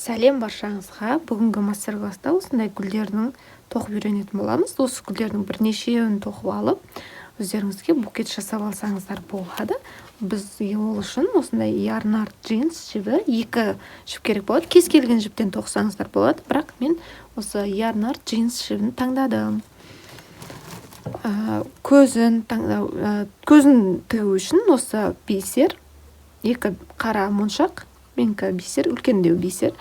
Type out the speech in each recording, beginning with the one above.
Сәлем баршаңызға. Бүгінгі мастер-класста осындай гүлдердің тоқып үйренетін боламыз. Осы гүлдердің бірнешеуін тоқып алып, өздеріңізге букет жасап алсаңыздар болады. Біз ол үшін осындай ярнард джинс жібі, 2 жіп керек болады. Кез келген жіптен тоқсаңыздар болады, бірақ мен осы ярнард джинс жібін таңдадым. Көзін тігу үшін осы бисер, 2 қара моншақ, менікі бисер, үлкендеу бисер,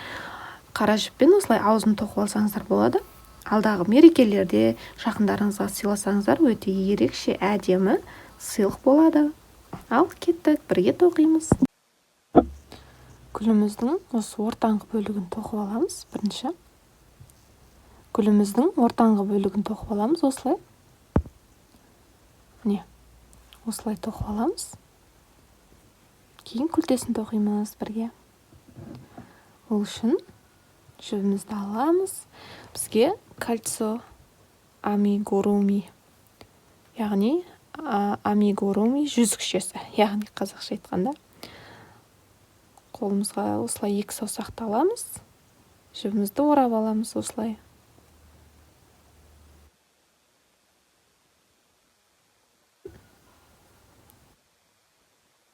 қара жіппен осылай аузын тоқып алсаңыздар болады. Алдағы мерекелерде жақындарыңызға сыйласаңыздар өте ерекше әдемі сыйлық болады. Ал кеттік, бірге тоқимыз. Гүліміздің осы ортаңғы бөлігін тоқып аламыз. Бірінші гүліміздің ортаңғы бөлігін тоқып аламыз осылай. Міне, осылай тоқып аламыз. Кейін күлтесін тоқимыз бірге. Ол үшін жібімізді аламыз. Бізге кольцо амигуруми, яғни амигуруми жүзікшесі, яғни қазақша айтқанда. Қолымызға осылай 2 саусақты аламыз. Жібімізді орап аламыз осылай.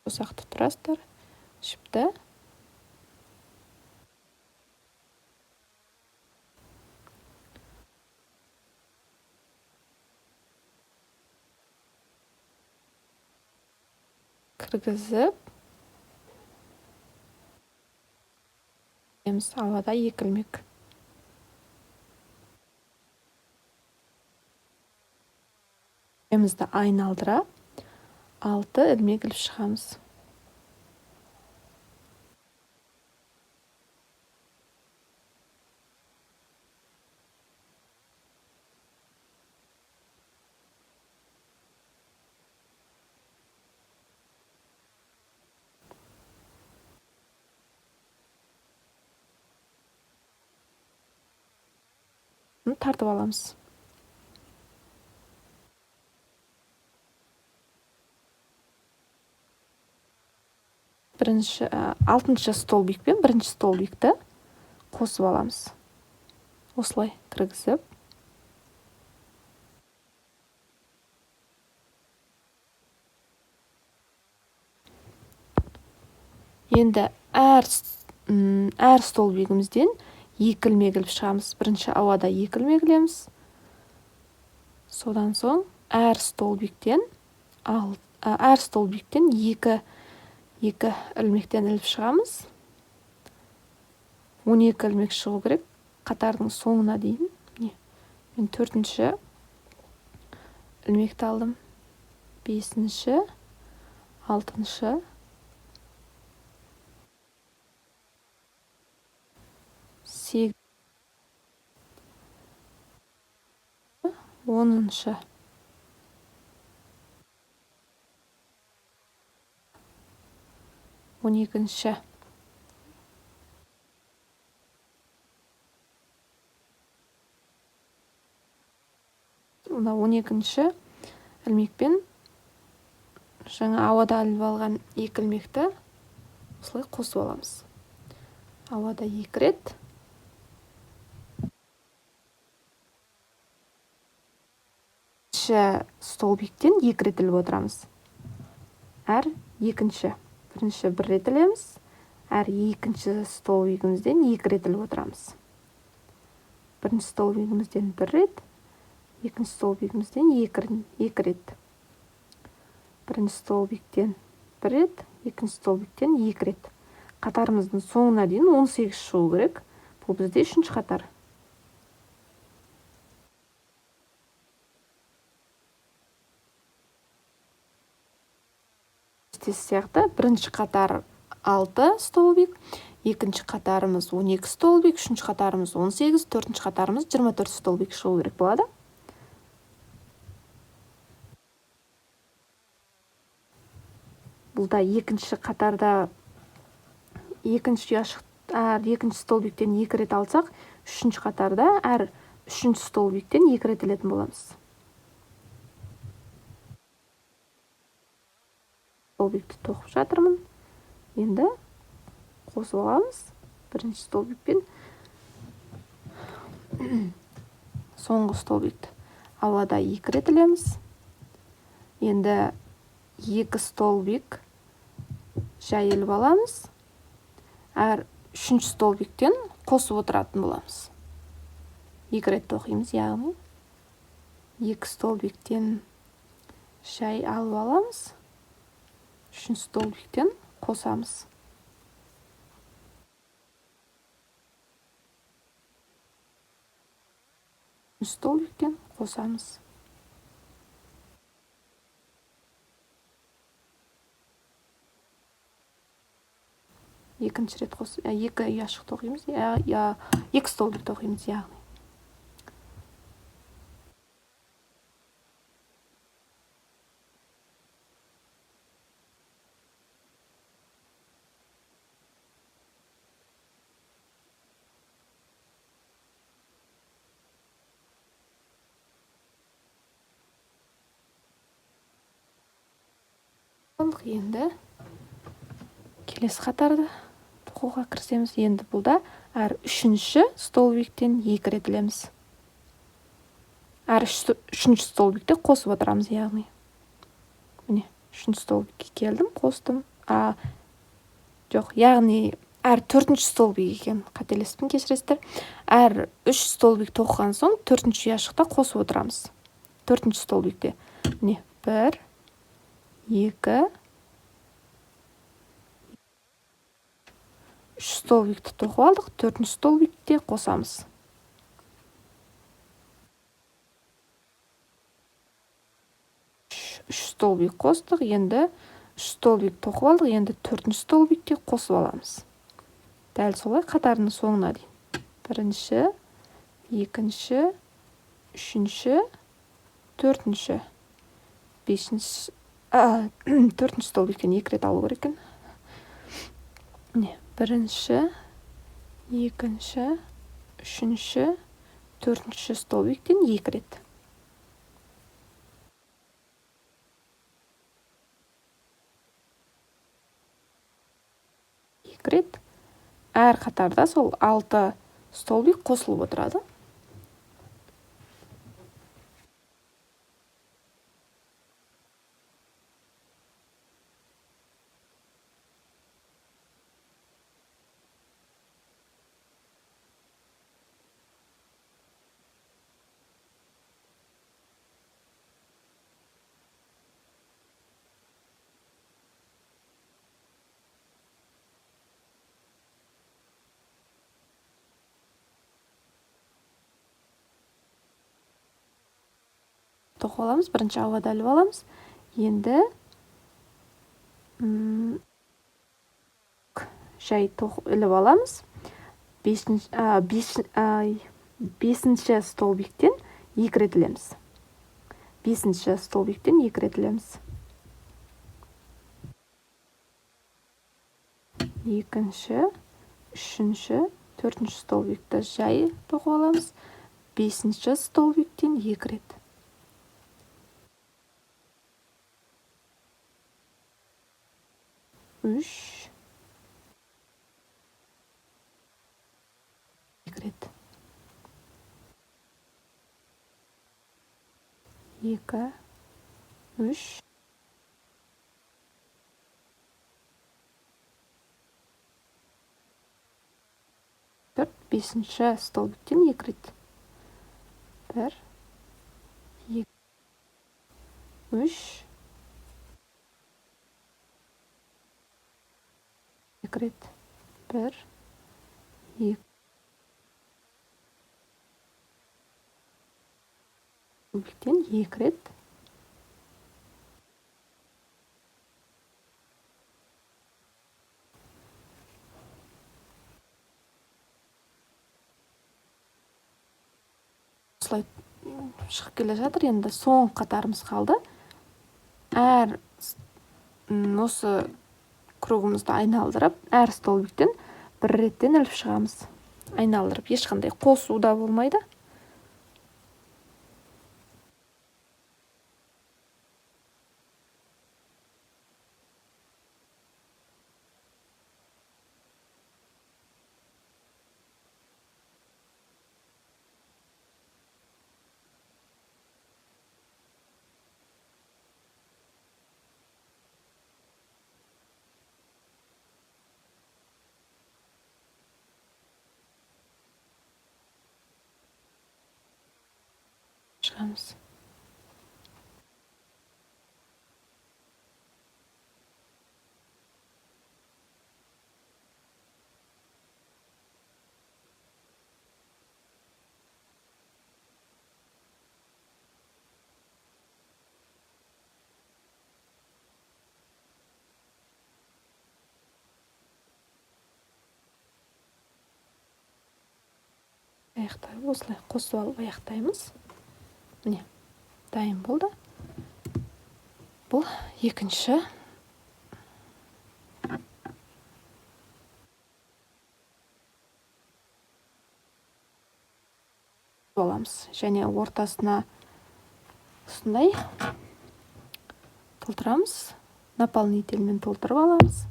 Саусақты тұрасыздар. Жіпті кіргізіп, ауада екілмек. Жібімізді айналдыра 6 ілмек іліп шығамыз. Тартып аламыз. Бірінші 6-шы столбикпен 1-ші столбикті қосып аламыз. Осылай кіргізіп. Енді әр столбигімізден 2 ілмек іліп шығамыз. Бірінші ауада 2 ілмек ілеміз. Содан соң әр столбиктен 2 ілмектен іліп шығамыз. 12 ілмек шығу керек қатардың соңына дейін. Мен 4-ші ілмекті алдым. 5-ші, 6-ші, 8-ші, 10-ші. Он екінші. Мына 12-ші ілмекпен жаңа ауада іліп алған 2 ілмекті осылай қосып аламыз. Ауада 2 рет. Столбиктен 2 рет іліп отырамыз. Әр 2-ші. 1-ші 1 рет ілеміз. Әр 2-ші столбигімізден 2 рет іліп отырамыз. 1-ші столбигімізден 1 рет, 2-ші столбигімізден 2 рет. 1-ші столбиктен 1 рет, 2-ші столбиктен 2 рет. Қатарымыздың соңына дейін 18 шығу керек. Бұл бізде 3-ші қатар. Сияқты 1-ші қатар 6 столбик, 2-ші қатарымыз 12 столбик, 3-ші қатарымыз 18, 4-ші қатарымыз 24 столбик шығу керек болады. Бұлда 2-ші қатарда 2-ші столбиктен 2 рет алсақ, 3-ші қатарда әр 3-ші столбиктен 2 рет ілетін боламыз. Столбикті тоқып жатырмын. Енді қосып аламыз. бірінші столбикпен соңғы столбикті ауада 2 рет ілеміз. Енді 2 столбик жайылып аламыз. Әр 3-ші столбиктен қосып отыратын боламыз. 2 рет тоқимыз, яғни 2 столбиктен жай алып аламыз. 3-ші столбиктен қосамыз. Столбиктен қосамыз. Екінші рет қосып, 2 ұяшық тоқимыз, 2 столбик тоқимыз, яғни. Енді келесі қатарды тоқуға кірісеміз. Енді бұлда әр 3-ші столбиктен 2 рет ілеміз. Әр 3-ші столбикте қосып отырамыз, яғни. Міне, 3-ші столбикке келдім, қостым. Жоқ, яғни әр 4-ші столбик екен, қателеспін, кешіресіздер. Әр 3 столбик тоққан соң 4-ші ұяшықта қосып отырамыз. 4-ші столбикте. Міне, 1, 2, 3 столбикті тоқып алдық, 4-ші столбикте қосамыз. 3 столбик қостық, енді 3 столбик тоқып алдық, енді 4-ші столбикте қосып аламыз. Дәл солай қатарының соңына дейін. 1-ші, 2-ші, 3-ші, 4-ші, 5-ші, 4-ші столбиктен 2 рет алу керек екен. 1-ші, 2-ші, 3-ші, 4-ші столбиктен 2 рет. Рет. Әр қатарда сол 6 столбик қосылып отырады. Тоқып аламыз, бірінші ауада іліп аламыз. Енді жай іліп аламыз. 5-ші столбиктен 2 рет ілеміз. 5-ші столбиктен 2 рет ілеміз. 2-ші, 3-ші, 4-ші столбикті жай тоқып аламыз. 5-ші столбиктен 2 рет. 3, 2 рет. 2, 3, 4, 5-ші столбиктен 2 рет. 1, 2, 3, 2 рет. 1, 2, столбиктен 2 рет. Осылай шығып келе жатыр. Енді соңғы қатарымыз қалды. Әр осы кругымызды айналдырып, әр столбиктен 1 реттен іліп шығамыз. Айналдырып, ешқандай қосу да болмайды. шығамыз. Осылай қосып алып аяқтаймыз. Міне, дайын болды. Бұл екінші. Боламыз. Және ортасына осындай толтырамыз. Наполнительмен толтырып аламыз.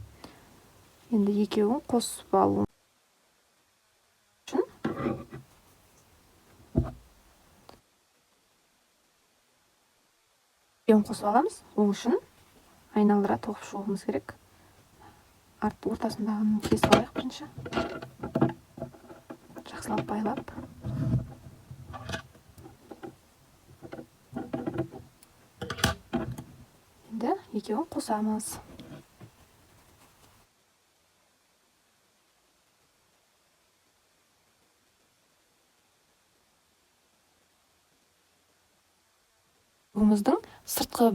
Енді екеуін қосып алу үшін қосып аламыз. Ол үшін айналдыра тоқып шығуымыз керек. Ортасындағын кесіп алайық бірінші. Жақсылап байлап. Енді екеуін қосамыз. Бұғымыздың сыртқы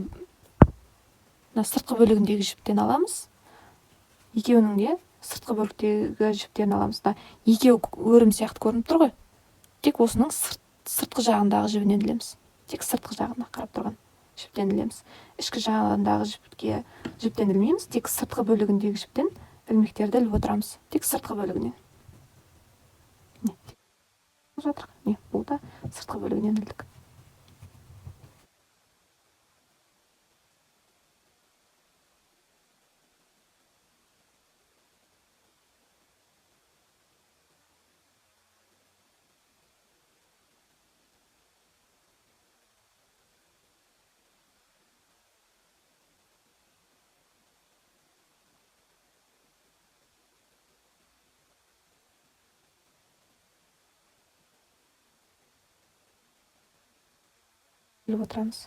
бөлігіндегі жіптен аламыз. Екеуінің де сыртқы бөліктегі жіптерін аламыз. Екеу өрім сияқты көрініп тұр ғой. Тек осының сыртқы жағындағы жібінен ілеміз. Тек сыртқы жағына қарап тұрған жіптен ілеміз. Ішкі жағындағы жіптен ілмейміз. Тек сыртқы бөлігіндегі жіптен ілмектерді іліп отырамыз. Тек сыртқы бөлігінен. Бұл да сыртқы бөлігінен ілдік. Іліп отырамыз.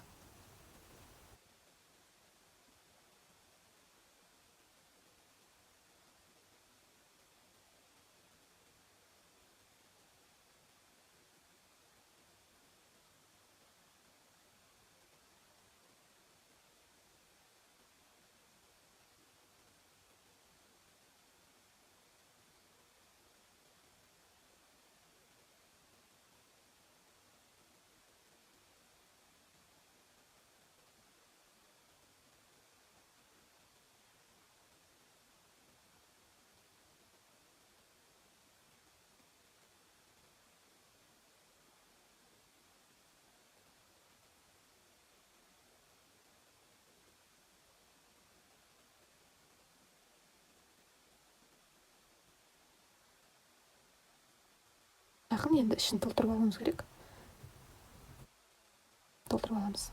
Жақын енді ішін толтырып алуымыз керек. Толтырып аламыз.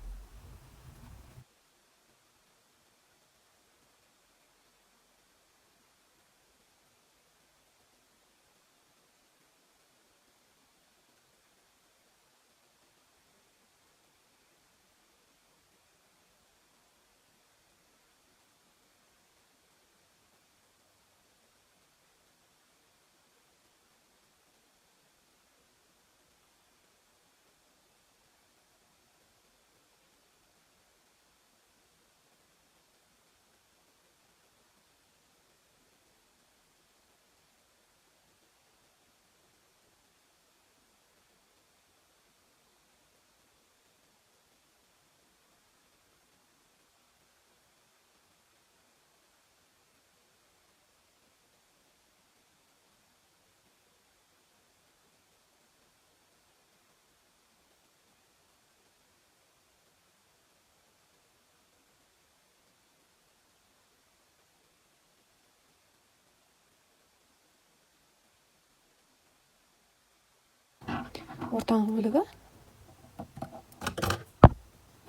Ортаңғы бөлігі.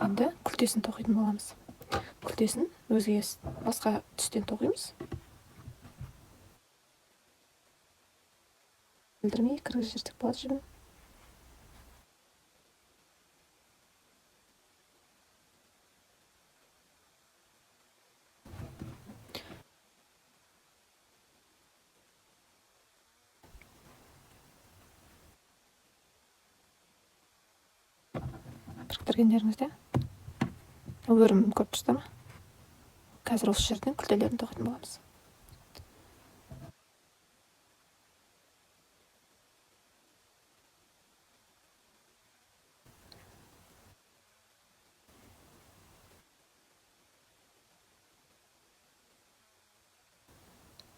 Енді күлтесін тоқитын боламыз. Күлтесін өзге басқа түстен тоқимыз. Білдірмей кіргіз жыртық болады жібін. біріктіргендеріңізде өрім көп түсті ма? Қазір осы жерден күлтелерін тоқитын боламыз.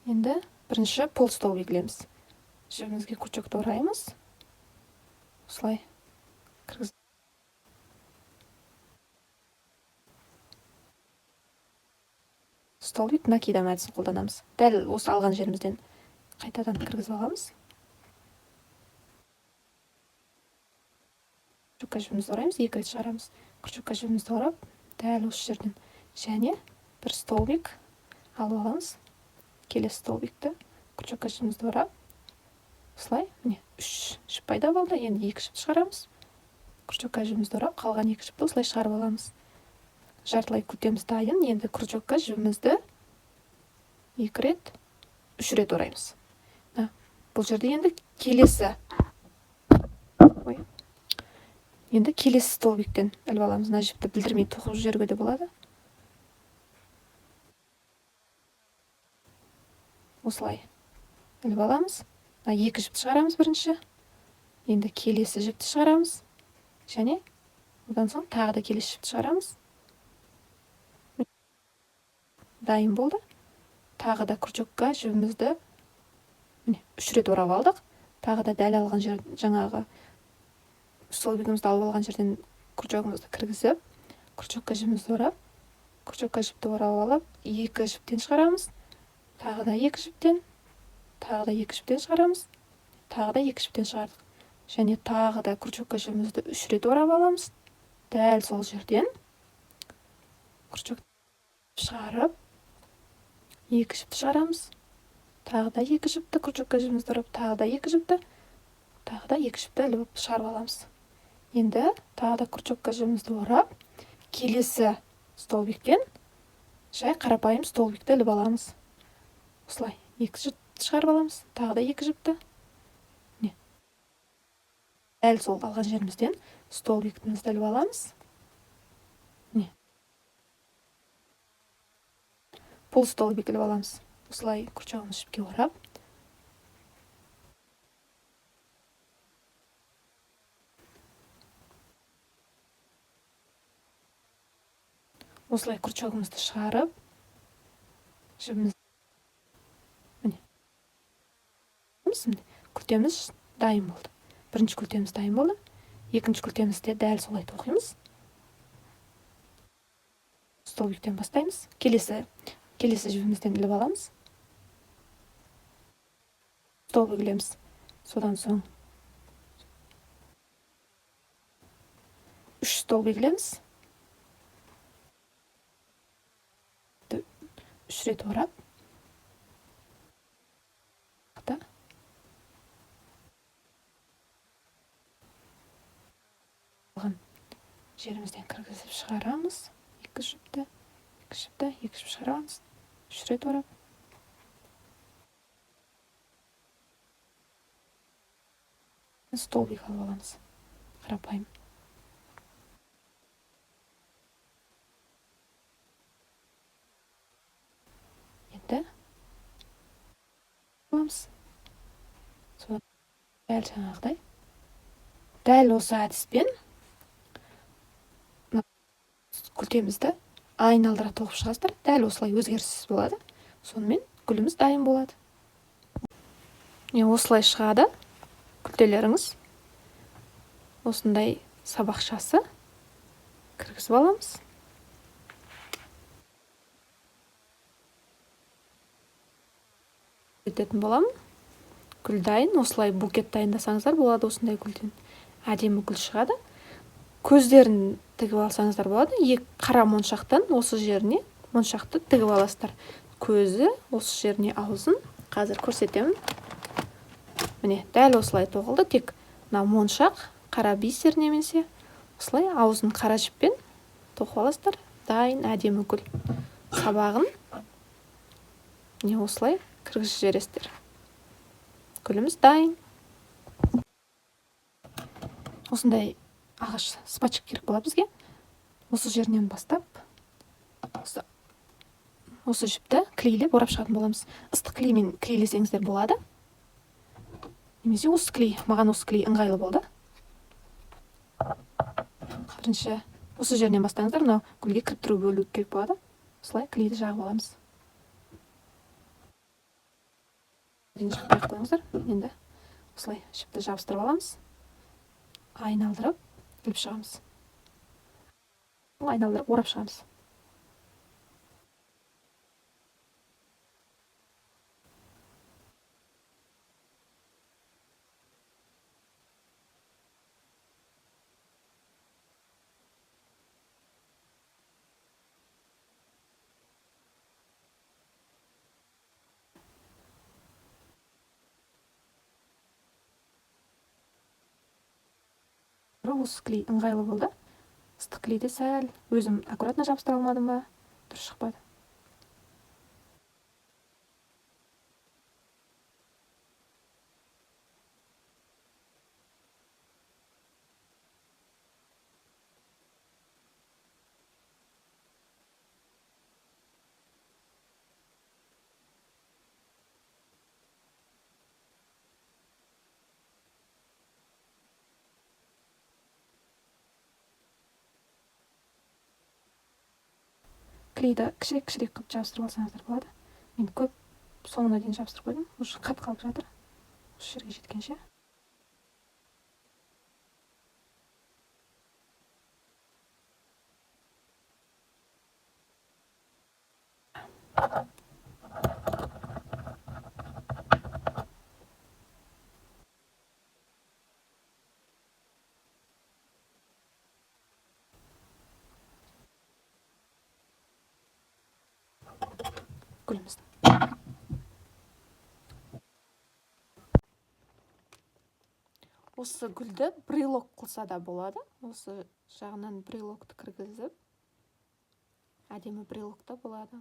Енді бірінші полстол белгілейміз. Жібімізге крючокты ораймыз. Осылай кіргіз. Столбик накидам әдісін қолданамыз. Дәл осы алған жерімізден қайтадан кіргізіп аламыз. Крючокка жібімізді ораймыз, 2 рет шығарамыз. Крючокка жібімізді орап, дәл осы жерден және бір столбик алып аламыз. Келесі столбикті крючокка жібімізді орап, осылай, міне 3 жіп пайда болды. Енді 2 жіпті шығарамыз. Крючокка жібімізді орап, қалған 2 жіпті осылай шығарып аламыз. Жартылай күлтеміз дайын. Енді крючокка жібімізді 2 рет, 3 рет ораймыз. Бұл жерде енді келесі столбиктен іліп аламыз. Мына жіпті білдірмей тоқып жіберуге де болады. Осылай іліп аламыз. 2 жіпті шығарамыз бірінші. Енді келесі жіпті шығарамыз. Және одан соң тағы да келесі жіпті шығарамыз. Дайын болды. Тағы да крючокка жібімізді 3 рет орап алдық. Тағы да дәл алған жер, жаңағы столбигімізді алып алған жерден крючогымызды кіргізіп, крючокка жібімізді орап, крючокка жіпті орап алып, 2 жіптен шығарамыз. Тағы да 2 жіптен, тағы да 2 жіптен шығарамыз. Тағы да 2 жіптен шығардық. Және тағы да крючокка жібімізді 3 рет орап аламыз. Дәл сол жерден крючокты шығарып, 2 жіпті шығарамыз. Тағы да 2 жіпті крючокка жібімізді орап, тағы да 2 жіпті, тағы да 2 жіпті іліп шығарып аламыз. Енді тағы да крючокка жібімізді орап, келесі столбиктен жай қарапайым столбикті іліп аламыз. Осылай 2 жіпті шығарып аламыз, тағы да 2 жіпті. Дәл сол алған жерімізден столбиктімізді іліп аламыз. Пол столбик іліп аламыз. Осылай крючогымыз жіпке орап, осылай крючогымызды шығарып, жібіміз күлтеміз дайын болды. Бірінші күлтеміз дайын болды. Екінші күлтемізде дәл солай тоқимыз. Столбиктен бастаймыз. Келесі жібімізден іліп аламыз. Столбик ілеміз. Содан соң 3 столбик ілеміз. 3 рет орап, жерімізден кіргізіп шығарамыз. 2 жіпті, 2 жіп шығарамыз. 3 рет орап. Столбик алып аламыз. Қарапайым. Енді аламыз. Дәл жаңағыдай. Дәл осы әдіспен күлтемізді айналдыра тоқып шығасыздар. Дәл осылай өзгеріссіз болады. Сонымен гүліміз дайын болады. Осылай шығады күлтелеріңіз. Осындай сабақшасы кіргізіп аламыз. Ететін боламын. Гүл дайын. Осылай букет дайындасаңыздар болады. Осындай гүлден әдемі гүл шығады. Көздерін тігіп алсаңыздар болады. Қара моншақтан осы жеріне моншақты тігіп аласыздар. Көзі, осы жеріне аузын. Қазір көрсетемін. Міне, дәл осылай тоқылды. Тек мына моншақ қара бисер немесе осылай аузын қара жіппен тоқып аласыздар. Дайын әдемі гүл. Сабағын осылай кіргізіп жібересіздер. Гүліміз дайын. Осындай ағаш спачка керек болады бізге. Осы жерінен бастап осы жіпті клейлеп орап шығатын боламыз. Ыстық клеймен клейлесеңіздер болады. Немесе осы клей, маған осы клей ыңғайлы болды. Бірінші осы жерінен бастаңыздар, мынау гүлге кіріп тұру бөлу керек болады. Осылай клейді жағып аламыз. Жіпті қойыңыздар. Енді осылай жіпті жабыстырып аламыз. Айналдырып іліп шығамыз. Айналдырып орап шығамыз. Осы клей ыңғайлы болды. Ыстық клейді сәл өзім аккуратно жабыстыра алмадым ба, дұрыс шықпады. Клейді кішірек қылып жабыстырып алсаңыздар болады. Мен көп соңына дейін жабыстырып қойдым. Уже қат қалып жатыр. Осы жерге жеткенше. Гүлімізді. Осы гүлді брелок қылса да болады. Осы жағынан брелокты кіргізіп, әдемі брелокта болады.